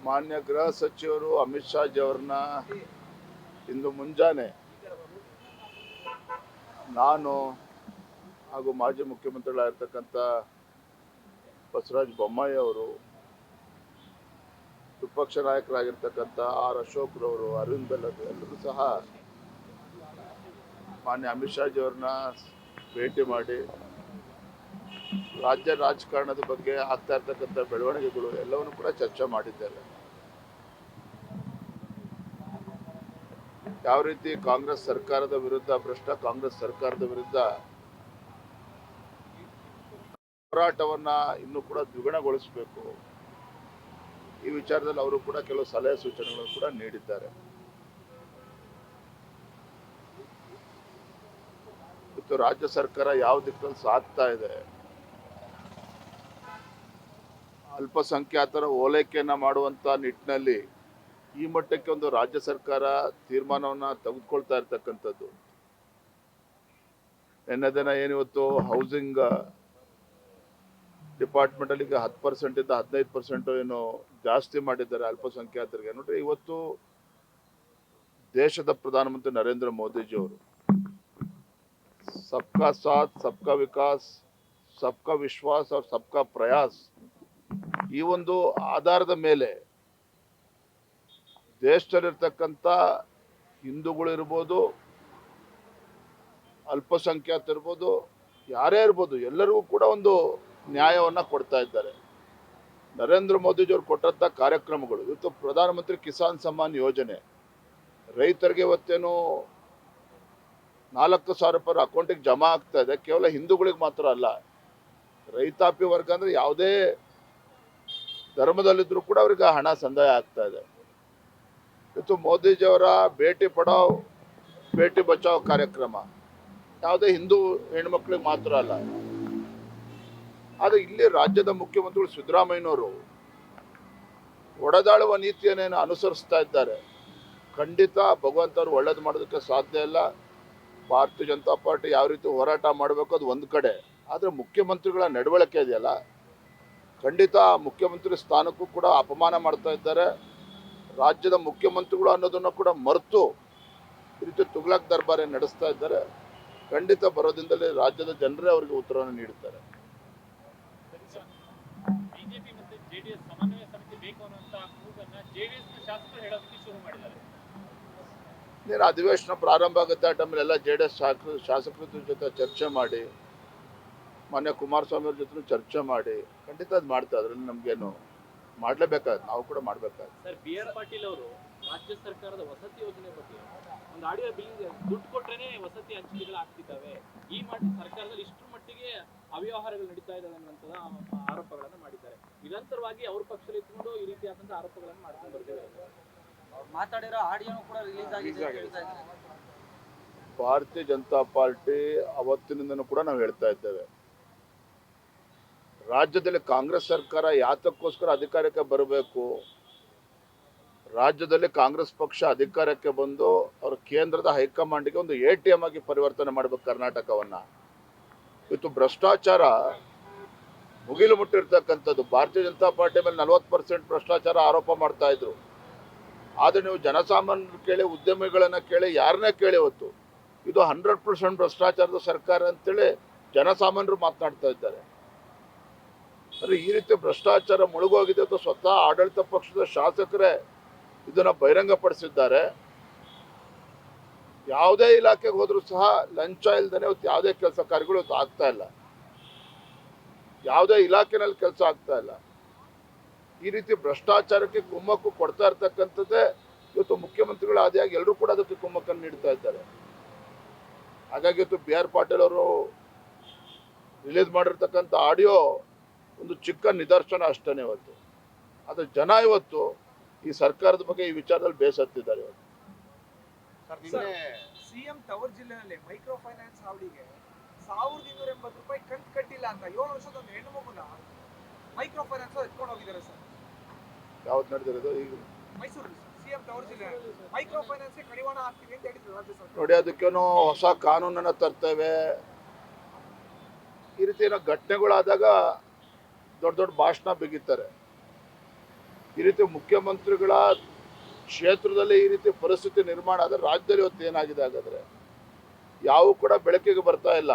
ಮಾನ್ಯ ಗೃಹ ಸಚಿವರು ಅಮಿತ್ ಶಾ ಜಿ ಅವ್ರನ್ನ ಇಂದು ಮುಂಜಾನೆ ನಾನು ಹಾಗೂ ಮಾಜಿ ಮುಖ್ಯಮಂತ್ರಿಗಳಾಗಿರ್ತಕ್ಕಂಥ ಬಸವರಾಜ ಬೊಮ್ಮಾಯಿ ಅವರು, ವಿಪಕ್ಷ ನಾಯಕರಾಗಿರ್ತಕ್ಕಂಥ ಆರ್ ಅಶೋಕ್ರವರು, ಅರವಿಂದ್ ಬೆಲ್ಲದ್ ಎಲ್ಲರೂ ಸಹ ಮಾನ್ಯ ಅಮಿತ್ ಶಾ ಜಿ ಅವ್ರನ್ನ ಭೇಟಿ ಮಾಡಿ ರಾಜ್ಯ ರಾಜಕಾರಣದ ಬಗ್ಗೆ ಆಗ್ತಾ ಇರ್ತಕ್ಕಂಥ ಬೆಳವಣಿಗೆಗಳು ಎಲ್ಲವನ್ನು ಕೂಡ ಚರ್ಚೆ ಮಾಡಿದ್ದೇವೆ. ಯಾವ ರೀತಿ ಕಾಂಗ್ರೆಸ್ ಸರ್ಕಾರದ ವಿರುದ್ಧ, ಭ್ರಷ್ಟ ಕಾಂಗ್ರೆಸ್ ಸರ್ಕಾರದ ವಿರುದ್ಧ ಹೋರಾಟವನ್ನ ಇನ್ನೂ ಕೂಡ ದ್ವಿಗುಣಗೊಳಿಸಬೇಕು, ಈ ವಿಚಾರದಲ್ಲಿ ಅವರು ಕೂಡ ಕೆಲವು ಸಲಹೆ ಸೂಚನೆಗಳನ್ನು ಕೂಡ ನೀಡಿದ್ದಾರೆ. ಇವತ್ತು ರಾಜ್ಯ ಸರ್ಕಾರ ಯಾವ ದಿಕ್ಕಲ್ಲಿ ಸಾಗ್ತಾ ಇದೆ, ಅಲ್ಪಸಂಖ್ಯಾತರ ಓಲೈಕೆಯನ್ನ ಮಾಡುವಂತ ನಿಟ್ಟಿನಲ್ಲಿ ಈ ಮಟ್ಟಕ್ಕೆ ಒಂದು ರಾಜ್ಯ ಸರ್ಕಾರ ತೀರ್ಮಾನವನ್ನ ತೆಗೆದುಕೊಳ್ತಾ ಇರ್ತಕ್ಕಂಥದ್ದು. ನಿನ್ನೆ ದಿನ ಏನಿವತ್ತು ಹೌಸಿಂಗ್ ಡಿಪಾರ್ಟ್ಮೆಂಟ್ ಅಲ್ಲಿ ಈಗ 10% ಇಂದ 15% ಏನು ಜಾಸ್ತಿ ಮಾಡಿದ್ದಾರೆ ಅಲ್ಪಸಂಖ್ಯಾತರಿಗೆ. ನೋಡ್ರಿ, ಇವತ್ತು ದೇಶದ ಪ್ರಧಾನಮಂತ್ರಿ ನರೇಂದ್ರ ಮೋದಿಜಿ ಅವರು ಸಬ್ಕಾ ಸಾಥ್, ಸಬ್ಕಾ ವಿಕಾಸ್, ಸಬ್ಕಾ ವಿಶ್ವಾಸ್ और ಸಬ್ಕಾ ಪ್ರಯಾಸ್ ಈ ಒಂದು ಆಧಾರದ ಮೇಲೆ ದೇಶದಲ್ಲಿರ್ತಕ್ಕಂಥ ಹಿಂದೂಗಳು ಇರ್ಬೋದು, ಅಲ್ಪಸಂಖ್ಯಾತ ಇರ್ಬೋದು, ಯಾರೇ ಇರ್ಬೋದು, ಎಲ್ಲರಿಗೂ ಕೂಡ ಒಂದು ನ್ಯಾಯವನ್ನ ಕೊಡ್ತಾ ಇದ್ದಾರೆ. ನರೇಂದ್ರ ಮೋದಿಜಿಯವರು ಕೊಟ್ಟಂತ ಕಾರ್ಯಕ್ರಮಗಳು, ಇವತ್ತು ಪ್ರಧಾನಮಂತ್ರಿ ಕಿಸಾನ್ ಸಮ್ಮಾನ್ ಯೋಜನೆ ರೈತರಿಗೆ ಇವತ್ತೇನು 4,000 ರೂಪಾಯಿ ಅಕೌಂಟಿಗೆ ಜಮಾ ಆಗ್ತಾ ಇದೆ. ಕೇವಲ ಹಿಂದೂಗಳಿಗೆ ಮಾತ್ರ ಅಲ್ಲ, ರೈತಾಪಿ ವರ್ಗ ಅಂದ್ರೆ ಯಾವುದೇ ಧರ್ಮದಲ್ಲಿದ್ರು ಕೂಡ ಅವರಿಗೆ ಹಣ ಸಂದಾಯ ಆಗ್ತಾ ಇದೆ. ಇವತ್ತು ಮೋದಿಜಿಯವರ ಬೇಟಿ ಪಡಾವ್ ಬೇಟಿ ಬಚಾವ್ ಕಾರ್ಯಕ್ರಮ ಯಾವುದೇ ಹಿಂದೂ ಹೆಣ್ಮಕ್ಳಿಗೆ ಮಾತ್ರ ಅಲ್ಲ. ಆದರೆ ಇಲ್ಲಿ ರಾಜ್ಯದ ಮುಖ್ಯಮಂತ್ರಿಗಳು ಸಿದ್ದರಾಮಯ್ಯನವರು ಒಡೆದಾಳುವ ನೀತಿಯನ್ನೇನು ಅನುಸರಿಸ್ತಾ ಇದ್ದಾರೆ. ಖಂಡಿತ ಭಗವಂತರು ಒಳ್ಳೇದು ಮಾಡೋದಕ್ಕೆ ಸಾಧ್ಯ ಇಲ್ಲ. ಭಾರತೀಯ ಜನತಾ ಪಾರ್ಟಿ ಯಾವ ರೀತಿ ಹೋರಾಟ ಮಾಡಬೇಕು ಅದು ಒಂದು ಕಡೆ, ಆದರೆ ಮುಖ್ಯಮಂತ್ರಿಗಳ ನಡವಳಿಕೆ ಇದೆಯಲ್ಲ, ಖಂಡಿತ ಮುಖ್ಯಮಂತ್ರಿ ಸ್ಥಾನಕ್ಕೂ ಕೂಡ ಅಪಮಾನ ಮಾಡ್ತಾ ಇದ್ದಾರೆ. ರಾಜ್ಯದ ಮುಖ್ಯಮಂತ್ರಿಗಳು ಅನ್ನೋದನ್ನು ಕೂಡ ಮರೆತು ಈ ರೀತಿ ತುಗ್ಲಕ್ ದರ್ಬಾರಿ ನಡೆಸ್ತಾ ಇದ್ದಾರೆ. ಖಂಡಿತ ಬರೋದಿಂದಲೇ ರಾಜ್ಯದ ಜನರೇ ಅವರಿಗೆ ಉತ್ತರವನ್ನು ನೀಡುತ್ತಾರೆ. ಬಿಜೆಪಿ ಮತ್ತು ಜೆಡಿಎಸ್ ಸಮನ್ವಯ ಸಮಿತಿ ಬೇಕು ಅನ್ನುವಂತ ಕೂಗನ್ನ ಜೆಡಿಎಸ್ ಶಾಸಕರು ಹೇಳೋದಕ್ಕೆ ಶುರು ಮಾಡಿದ್ದಾರೆ. ನೀನು ಅಧಿವೇಶನ ಪ್ರಾರಂಭ ಆಗುತ್ತೆ ಆ ಟೈಮಲ್ಲಿ ಎಲ್ಲ JDS ಶಾಸಕರ ಜೊತೆ ಚರ್ಚೆ ಮಾಡಿ, ಮಾನ್ಯ ಕುಮಾರಸ್ವಾಮಿ ಅವ್ರ ಜೊತೆ ಚರ್ಚೆ ಮಾಡಿ ಖಂಡಿತ ಅದು ಮಾಡ್ತಾ ಇದ್ರೆ ನಮ್ಗೇನು ಮಾಡ್ಲೇಬೇಕಾಗುತ್ತೆ, ನಾವು ಕೂಡ ಮಾಡ್ಬೇಕಾಗುತ್ತೆ. ಸರ್, BR ಪಾಟೀಲ್ ಅವರು ರಾಜ್ಯ ಸರ್ಕಾರದ ವಸತಿ ಯೋಜನೆ ಬಗ್ಗೆ ಒಂದು ಆಡಿಯೋ ಬಿಲ್ ದುಡ್ಡು ಕೊಟ್ರೇನೆ ವಸತಿ ಹಂಚಿಕೆಗಳು ಆಗ್ತಿದ್ದಾವೆ, ಈ ಸರ್ಕಾರದಲ್ಲಿ ಇಷ್ಟರ ಮಟ್ಟಿಗೆ ಅವ್ಯವಹಾರಗಳು ನಡೀತಾ ಇದ್ದಾವೆ ಅನ್ನುವಂತಹ ಆರೋಪಗಳನ್ನು ಮಾಡಿದ್ದಾರೆ. ನಿರಂತರವಾಗಿ ಅವ್ರ ಪಕ್ಷದಲ್ಲಿ ಇಟ್ಕೊಂಡು ಈ ರೀತಿಯಾದಂತಹ ಆರೋಪಗಳನ್ನು ಮಾಡ್ಕೊಂಡು ಬರ್ತಿದ್ದಾರೆ. ಮಾತಾಡಿರೋ ಆಡಿಯೋನು ಕೂಡ ರಿಲೀಸ್ ಆಗಿದೆ. ಭಾರತೀಯ ಜನತಾ ಪಾರ್ಟಿ ಅವತ್ತಿನಿಂದನೂ ಕೂಡ ನಾವು ಹೇಳ್ತಾ ಇದ್ದೇವೆ, ರಾಜ್ಯದಲ್ಲಿ ಕಾಂಗ್ರೆಸ್ ಸರ್ಕಾರ ಯಾತಕ್ಕೋಸ್ಕರ ಅಧಿಕಾರಕ್ಕೆ ಬರಬೇಕು, ರಾಜ್ಯದಲ್ಲಿ ಕಾಂಗ್ರೆಸ್ ಪಕ್ಷ ಅಧಿಕಾರಕ್ಕೆ ಬಂದು ಅವರು ಕೇಂದ್ರದ ಹೈಕಮಾಂಡ್ಗೆ ಒಂದು ATM ಆಗಿ ಪರಿವರ್ತನೆ ಮಾಡಬೇಕು ಕರ್ನಾಟಕವನ್ನ. ಇವತ್ತು ಭ್ರಷ್ಟಾಚಾರ ಮುಗಿಲು ಮುಟ್ಟಿರ್ತಕ್ಕಂಥದ್ದು. ಭಾರತೀಯ ಜನತಾ ಪಾರ್ಟಿ ಮೇಲೆ 40% ಭ್ರಷ್ಟಾಚಾರ ಆರೋಪ ಮಾಡ್ತಾ ಇದ್ರು. ಆದರೆ ನೀವು ಜನಸಾಮಾನ್ಯರು ಕೇಳಿ, ಉದ್ಯಮಿಗಳನ್ನ ಕೇಳಿ, ಯಾರನ್ನೇ ಕೇಳಿ, ಇವತ್ತು ಇದು 100% ಭ್ರಷ್ಟಾಚಾರದ ಸರ್ಕಾರ ಅಂತೇಳಿ ಜನಸಾಮಾನ್ಯರು ಮಾತನಾಡ್ತಾ ಇದ್ದಾರೆ. ಅಂದರೆ ಈ ರೀತಿ ಭ್ರಷ್ಟಾಚಾರ ಮುಳುಗೋಗಿದೆ ಅಂತ ಸ್ವತಃ ಆಡಳಿತ ಪಕ್ಷದ ಶಾಸಕರೇ ಇದನ್ನ ಬಹಿರಂಗಪಡಿಸಿದ್ದಾರೆ. ಯಾವುದೇ ಇಲಾಖೆಗೆ ಹೋದ್ರೂ ಸಹ ಲಂಚ ಇಲ್ದೇನೆ ಇವತ್ತು ಯಾವುದೇ ಕೆಲಸ ಕಾರ್ಯಗಳು ಇವತ್ತು ಆಗ್ತಾ ಇಲ್ಲ, ಯಾವುದೇ ಇಲಾಖೆನಲ್ಲಿ ಕೆಲಸ ಆಗ್ತಾ ಇಲ್ಲ. ಈ ರೀತಿ ಭ್ರಷ್ಟಾಚಾರಕ್ಕೆ ಕುಮ್ಮಕ್ಕು ಕೊಡ್ತಾ ಇರ್ತಕ್ಕಂಥದ್ದೇ ಇವತ್ತು ಮುಖ್ಯಮಂತ್ರಿಗಳು ಆದಿಯಾಗಿ ಎಲ್ಲರೂ ಕೂಡ ಅದಕ್ಕೆ ಕುಮ್ಮಕ್ಕನ್ನು ನೀಡ್ತಾ ಇದ್ದಾರೆ. ಹಾಗಾಗಿ ಇವತ್ತು BR ಪಾಟೀಲ್ ಅವರು ರಿಲೀಸ್ ಮಾಡಿರ್ತಕ್ಕಂಥ ಆಡಿಯೋ ಒಂದು ಚಿಕ್ಕ ನಿದರ್ಶನ ಅಷ್ಟೇ ಇವತ್ತು. ಆದರೆ ಜನ ಇವತ್ತು ಈ ಸರ್ಕಾರದ ಬಗ್ಗೆ ಈ ವಿಚಾರದಲ್ಲಿ ಬೇಸತ್ತಿದ್ದಾರೆ. ಸಿಎಂ ತವರು ಜಿಲ್ಲೆಯಲ್ಲಿ ಮೈಕ್ರೋ ಫೈನಾನ್ಸ್ ಅವರಿಗೆ 1280 ರೂಪಾಯಿ ಕಂತು ಕಟ್ಟಿಲ್ಲ ಅಂತ 7 ವರ್ಷದ ಒಂದು ಹೆಣ್ಣು ಮಗುನ ಮೈಕ್ರೋ ಫೈನಾನ್ಸ್ ಎತ್ಕೊಂಡು ಹೋಗಿದ್ದಾರೆ ಸರ್. ಯಾವ್ದು ನಡೆದಿರೋದು ಈಗ ಮೈಸೂರು ಸಿಎಂ ತವರು ಜಿಲ್ಲೆ ಮೈಕ್ರೋ ಫೈನಾನ್ಸ್ ಕಡಿವಾಣ ಹಾಕ್ತೀವಿ ಅಂತ ಹೇಳಿದ್ರು ರಾಜ್ಯ ಸರ್ಕಾರ. ನೋಡಿ, ಅದಕ್ಕೇನೋ ಹೊಸ ಕಾನೂನನ್ನು ತರ್ತೇವೆ, ಈ ರೀತಿ ಏನೋ ಘಟನೆಗಳಾದಾಗ ದೊಡ್ಡ ದೊಡ್ಡ ಭಾಷಣ ಬಿಗಿತಾರೆ. ಈ ರೀತಿ ಮುಖ್ಯಮಂತ್ರಿಗಳ ಕ್ಷೇತ್ರದಲ್ಲಿ ಈ ರೀತಿ ಪರಿಸ್ಥಿತಿ ನಿರ್ಮಾಣ ಆದರೆ ರಾಜ್ಯದಲ್ಲಿ ಇವತ್ತು ಏನಾಗಿದೆ ಹಾಗಾದರೆ ಯಾವ ಕೂಡ ಬೆಳಕಿಗೆ ಬರ್ತಾ ಇಲ್ಲ.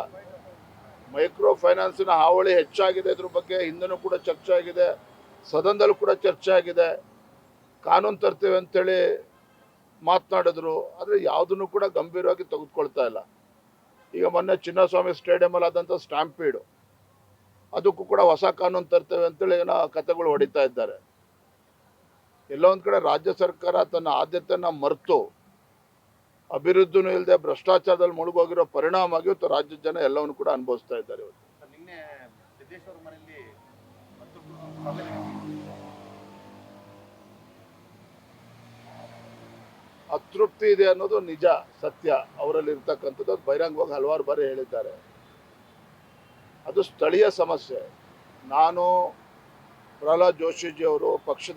ಮೈಕ್ರೋ ಫೈನಾನ್ಸಿನ ಹಾವಳಿ ಹೆಚ್ಚಾಗಿದೆ, ಇದ್ರ ಬಗ್ಗೆ ಹಿಂದೆನೂ ಕೂಡ ಚರ್ಚೆ ಆಗಿದೆ, ಸದನದಲ್ಲೂ ಕೂಡ ಚರ್ಚೆ ಆಗಿದೆ, ಕಾನೂನು ತರ್ತೇವೆ ಅಂತೇಳಿ ಮಾತನಾಡಿದ್ರು, ಆದರೆ ಯಾವುದನ್ನು ಕೂಡ ಗಂಭೀರವಾಗಿ ತೆಗೆದುಕೊಳ್ತಾ ಇಲ್ಲ. ಈಗ ಮೊನ್ನೆ ಚಿನ್ನಸ್ವಾಮಿ ಸ್ಟೇಡಿಯಮಲ್ಲಿ ಆದಂಥ ಸ್ಟ್ಯಾಂಪೀಡು, ಅದಕ್ಕೂ ಕೂಡ ಹೊಸ ಕಾನೂನು ತರ್ತೇವೆ ಅಂತೇಳಿ ಏನೋ ಕಥೆಗಳು ಹೊಡಿತಾ ಇದ್ದಾರೆ. ಎಲ್ಲೋ ಒಂದು ಕಡೆ ರಾಜ್ಯ ಸರ್ಕಾರ ತನ್ನ ಆದ್ಯತೆಯನ್ನು ಮರೆತು ಅಭಿವೃದ್ಧಿನೂ ಇಲ್ಲದೆ ಭ್ರಷ್ಟಾಚಾರದಲ್ಲಿ ಮುಳುಗೋಗಿರೋ ಪರಿಣಾಮವಾಗಿ ಇವತ್ತು ರಾಜ್ಯದ ಜನ ಎಲ್ಲವನ್ನು ಕೂಡ ಅನುಭವಿಸ್ತಾ ಇದ್ದಾರೆ. ಇವತ್ತು ನಿನ್ನೆ ಸಿದ್ದೇಶ್ವರ ಮನೆಯಲ್ಲಿ ಅತೃಪ್ತಿ ಇದೆ ಅನ್ನೋದು ನಿಜ, ಸತ್ಯ. ಅವರಲ್ಲಿ ಇರ್ತಕ್ಕಂಥದ್ದು ಅದು ಬಹಿರಂಗವಾಗಿ ಹಲವಾರು ಬಾರಿ ಹೇಳಿದ್ದಾರೆ. ಅದು ಸ್ಥಳೀಯ ಸಮಸ್ಯೆ. ನಾನು ಪ್ರಹ್ಲಾದ್ ಜೋಶಿಜಿ ಅವರು ಪಕ್ಷದ